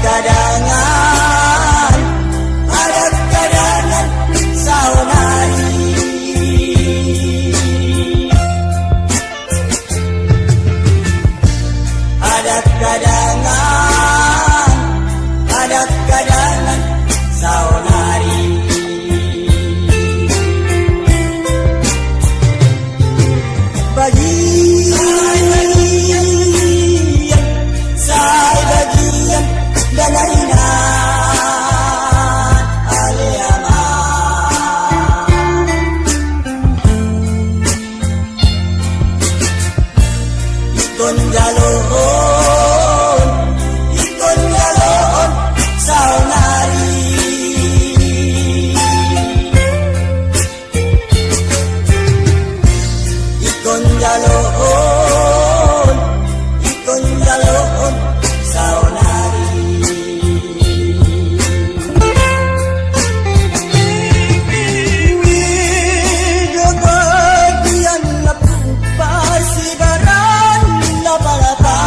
kadangan saunari. Ada kadangan saunari. Bagian danarina aleama. Ikon jaloon saunari. Ikon jaloon saunari. Bagian na pasibaran na palata.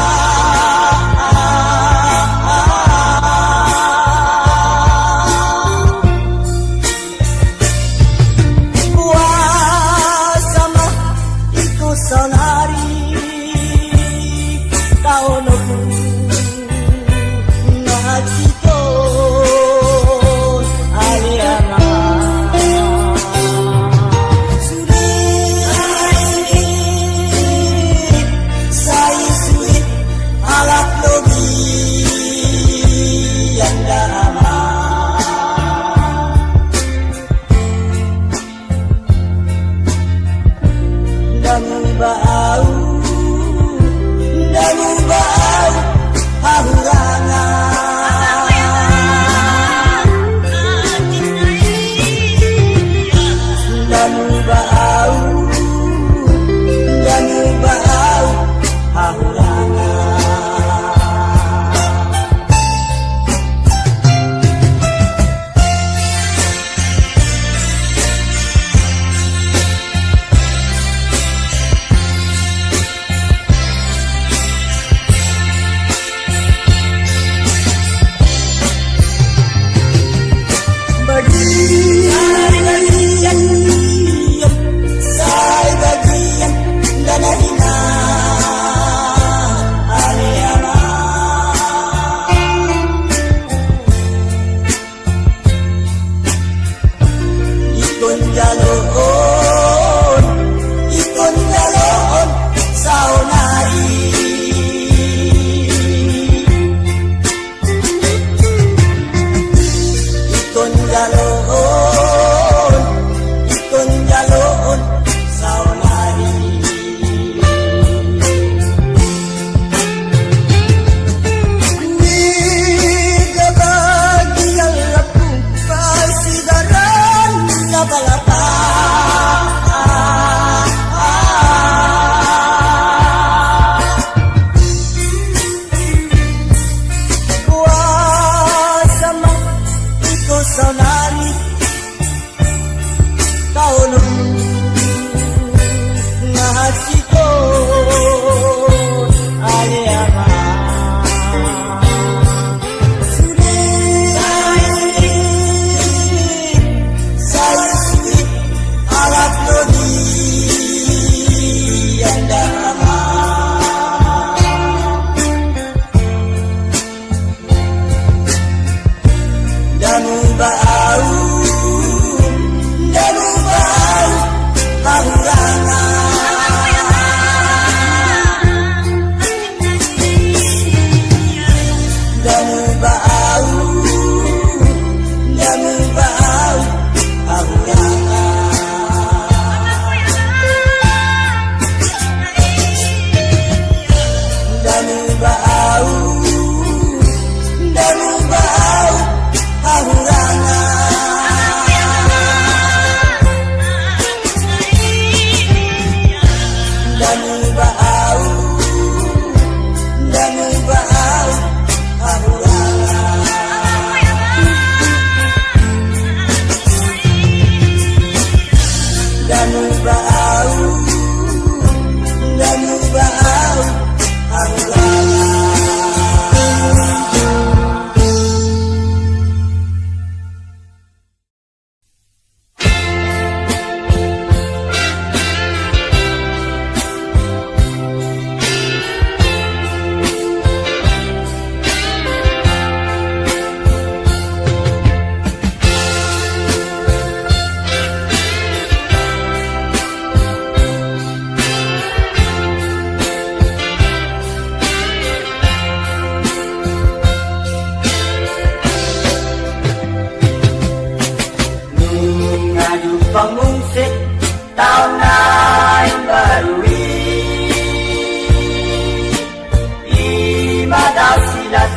atau silat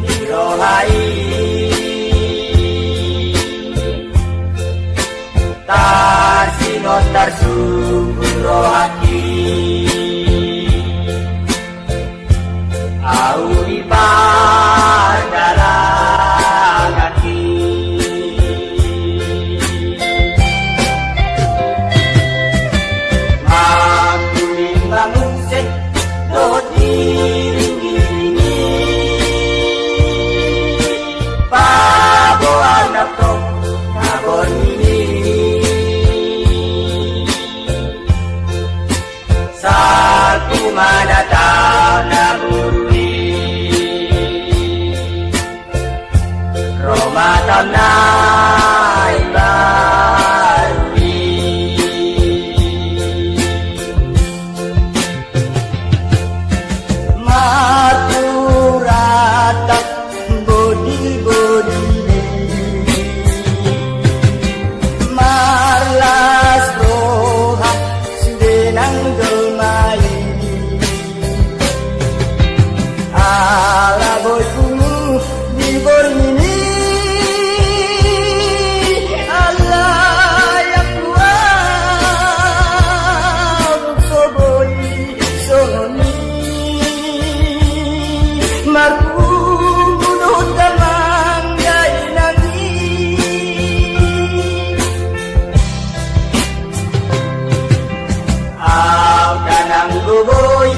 dirohai tarsingot tarsubun rohaki au ibadaragaki makuling bangusek dohot iring-iringi paboan ako kabon ini saat kumanataw na buruni Romataw na ibaruni maturatak bodi-bodi marlas roha sudenang gemai ala boy kumu di bormini Allah yang kuat soboy soni marku bunuh tamang gay nangi aw kanang guboy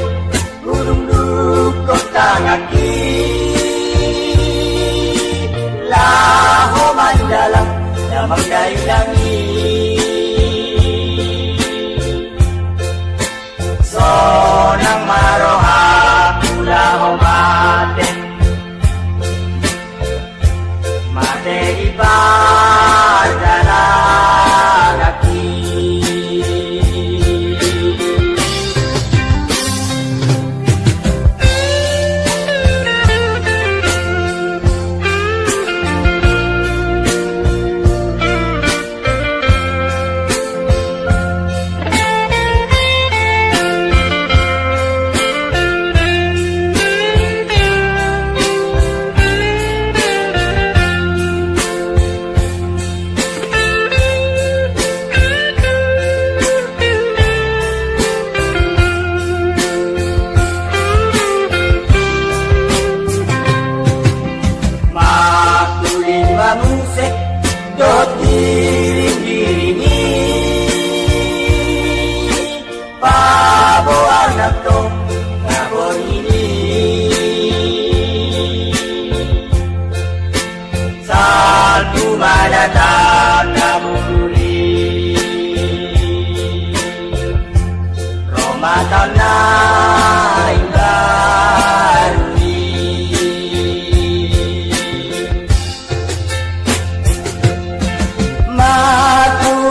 gurung dukot tangaki laho mandalang damang dailangi sonang maroha laho mate mate ibadaragaki musik dot diring-diringi paboan ako kabon ini saat kumanataw na buruni Romataw na ibaruni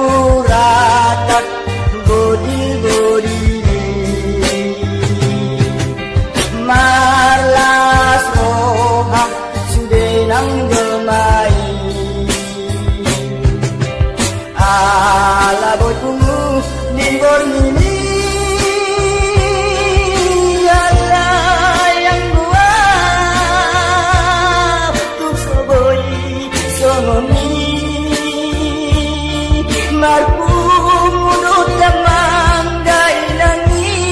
maturatak bodi-bodi marlas roha sudenang gemai ala boy kumu di bormini Allah yang buat tu soboy sononi marku munut tamang dailangi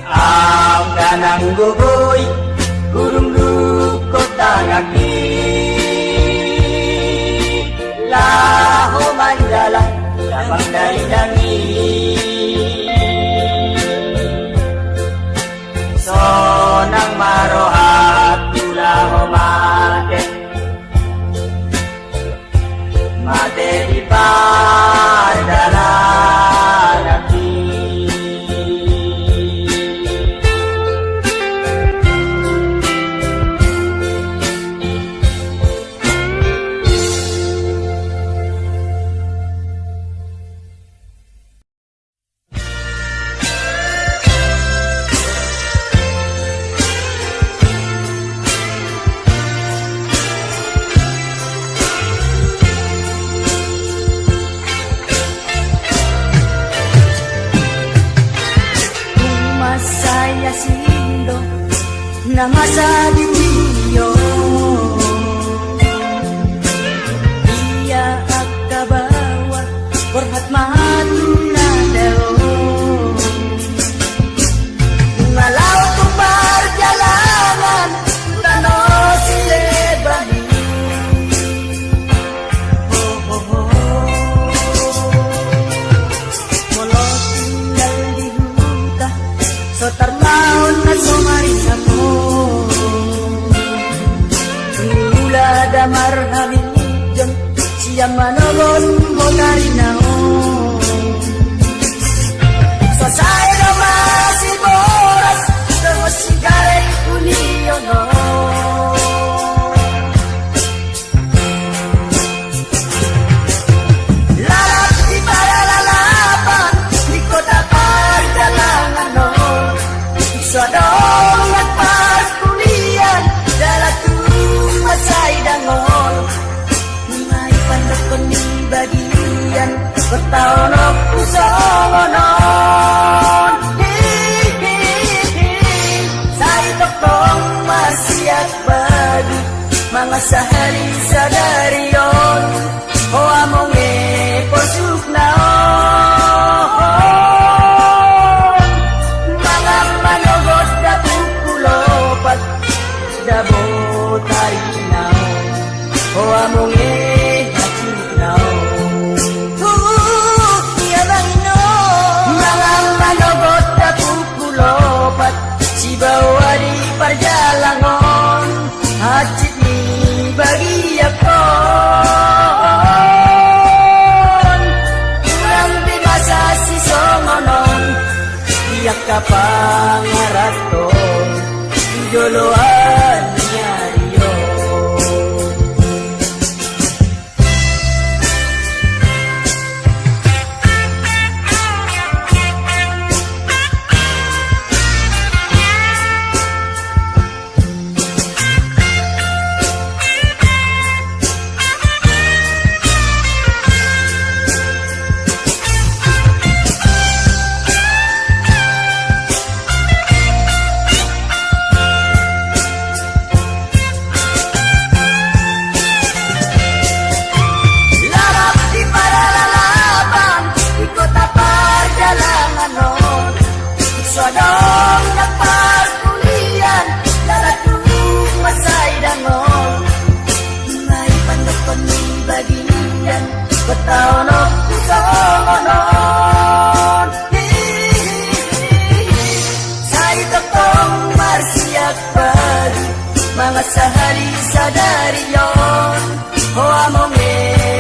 aw kanang guboy gurung dukot tangaki laho mandalang damang dailangi sonang marohat laho mate mate ibadaragaki namasabi niyo iya akabawa warhat matuna daw malaw kong perjalanan tano silebani molo tinggal di huta so tarmaon na sumarisa mo mula damar hamiljon siya manogon mo na rin ako so sa'yo na masiboras terus sigaret uniyo no lalap di para lalapan di kota perjalanan no so dong nagpaskulian dalat masay dangol may pandakon ni bagian bertahun pusonon say tokong masiat bagi mga sahari sa darion o among posuk naon mga manogot na pukulopat dabot tarinaw o among hachik naon mga manogot na pukulopat sibawari parjalangon hachik ni bagi ako kurang di masa si songonon iyak ka pangaraton joloan nyariyo Sodong nagpaskulian lalatung masay dangol may pandakon ni bagian betahun pusonon say tokong marsiak pagi mga sahari sa darion o among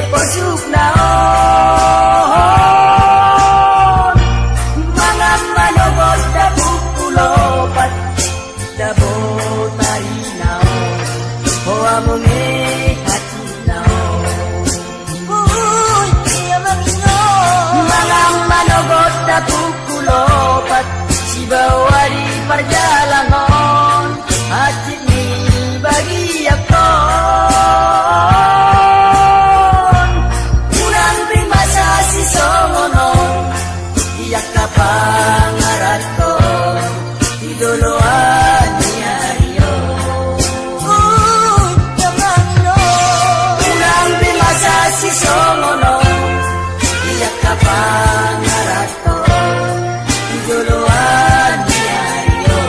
posuk naon mga manogot na pukulopat dabot marinaw o among hatinaw mga manogot na pukulopat sibawari parjalangon hatid ni bagi ako unang primasa si songonon iyak ka pangaraton idoloan niyo unang primasa si songonon iyak ka pangaraton idoloan niyo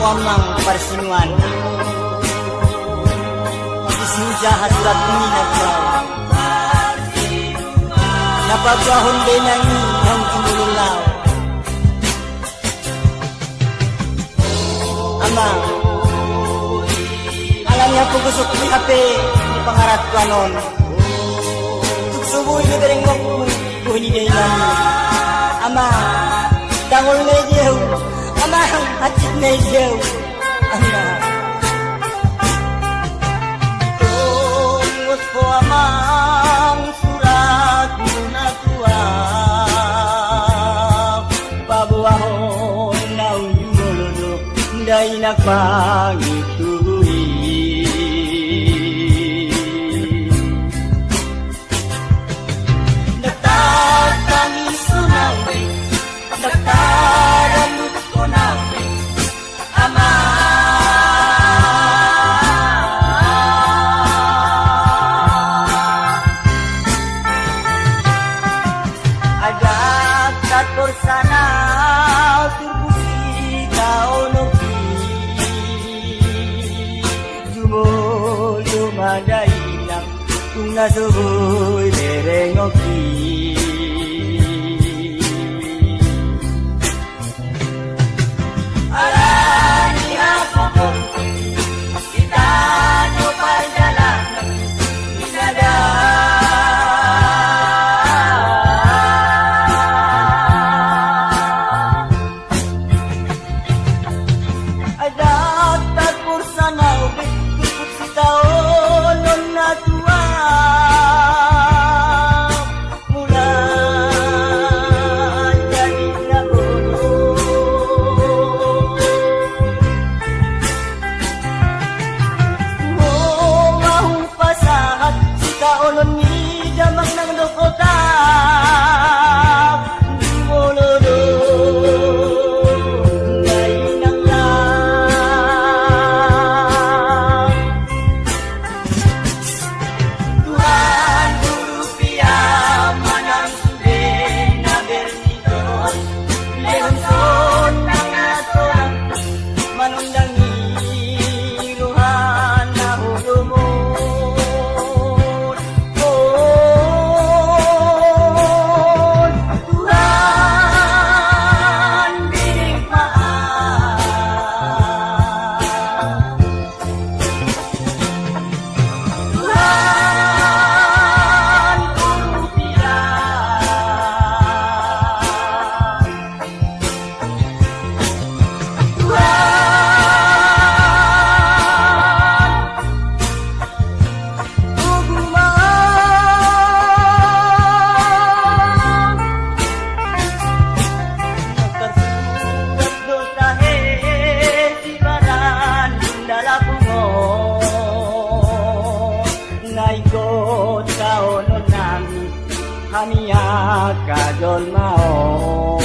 Wamang persinuan Isuja hasurat minagaw Napagwahon din ang inyong inululaw Ama alam niya po gusto ko hape ni pangarat ko anon Tugsubuhin ko rin mo buhin niya ilan Ama dangol na iyo Ama hachit na iyo Ama ang surat mo na tuwag pabuahon na unyulo dahil nagpangituloy. Nagtatangis ko namin, nagtaramot ko namin, Ama. Agad tator sana turbusi kaunoki jumolo madailang kung nasuboy derengoki. Arani ako po kita nyo padalang inada. Adat kursa na ubit kuput si taonon na tuwa mula jadi na bono. Mahong pasahat si taonon ni damang ng lokota di mo lodo. Naikot kaunon namin hamiya kajol mao.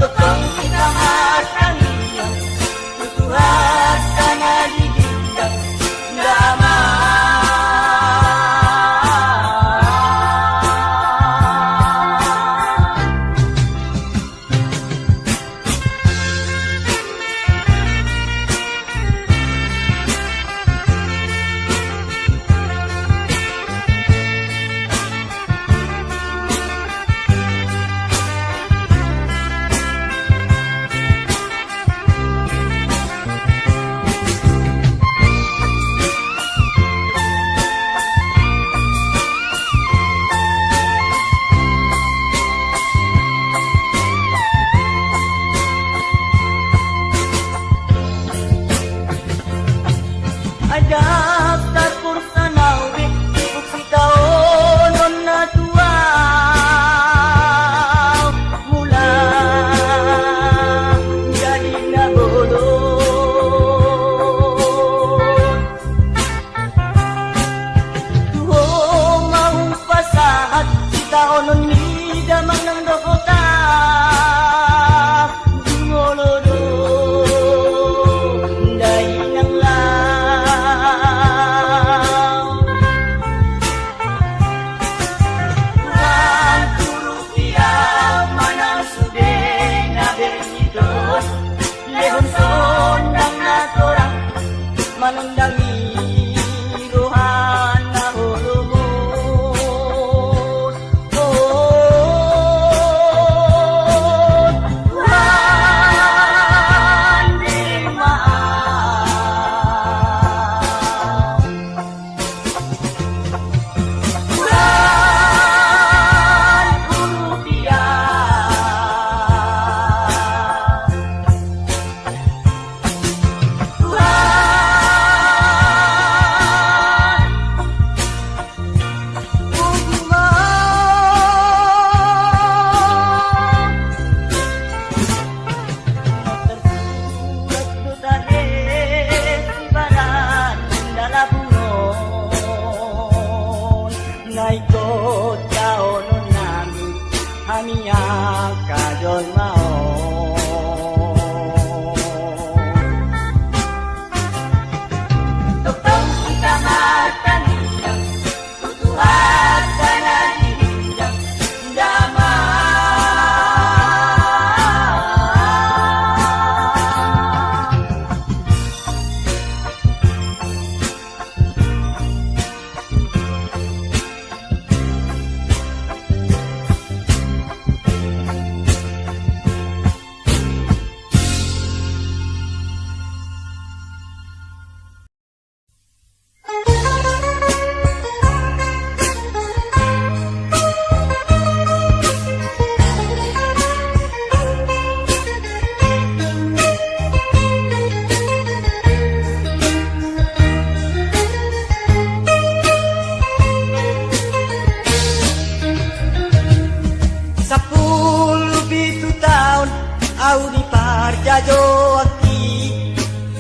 Totong kita matangiyang tutuhat sa naligidang dama. ikut kaonon nami hanya kajol mau Tokong ikamatan niyang Tutuhat ka na niyang Dama Au di parjajo aki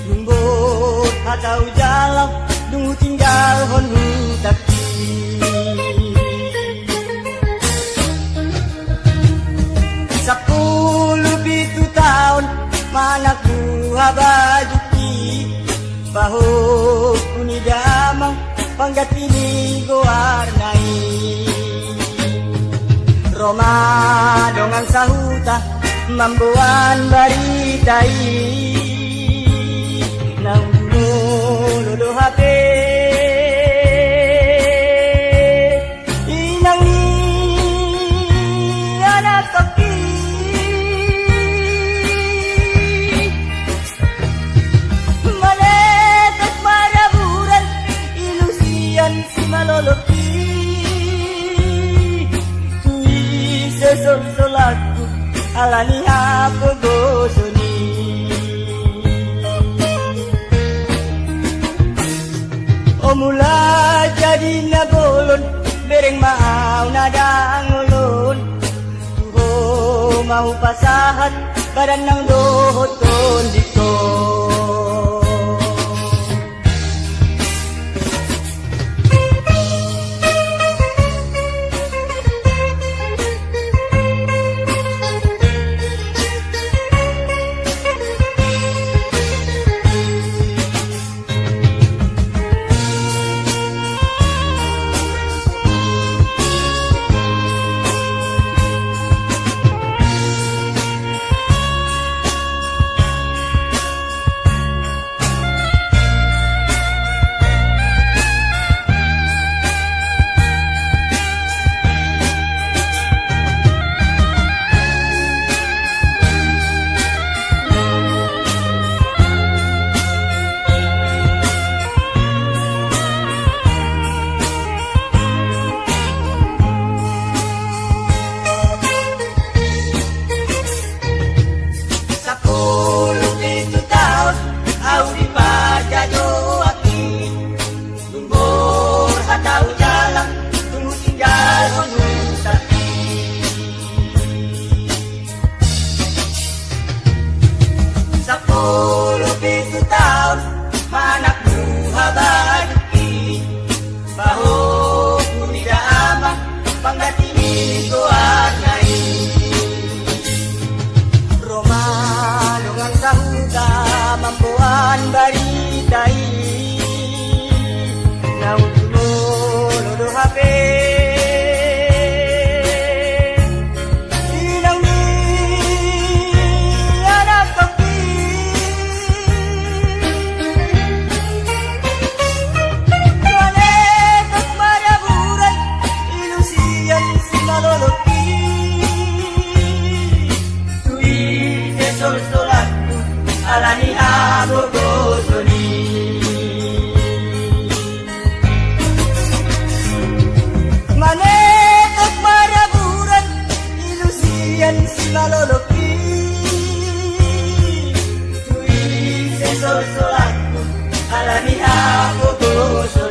Numbut atau jalan Dungu tinggal honu taki Sepuluh pitu tahun Manaku habajuki Bahu kuni damang Panggat ini goarnai Roma dongang sahuta Mambuan baritai Nang lulu HP Inang ni anak kopi Maletas maraburan Ilusian si maloloki Tui sesol-solaku Alani aku gosoni Oh mula jadi nabolon Bereng mau nadang ulun Tuho mau pasahat Badan nang dohoton dito Mampuan baritai Nau lulu HP Inang ni anak kopi Planetas maraburan Ilusian si maloloki Tui sesol-solatku Alani aku gosoni Manetas maraburan Ilusian si maloloki Tui sesol-solatku Alani aku gosoni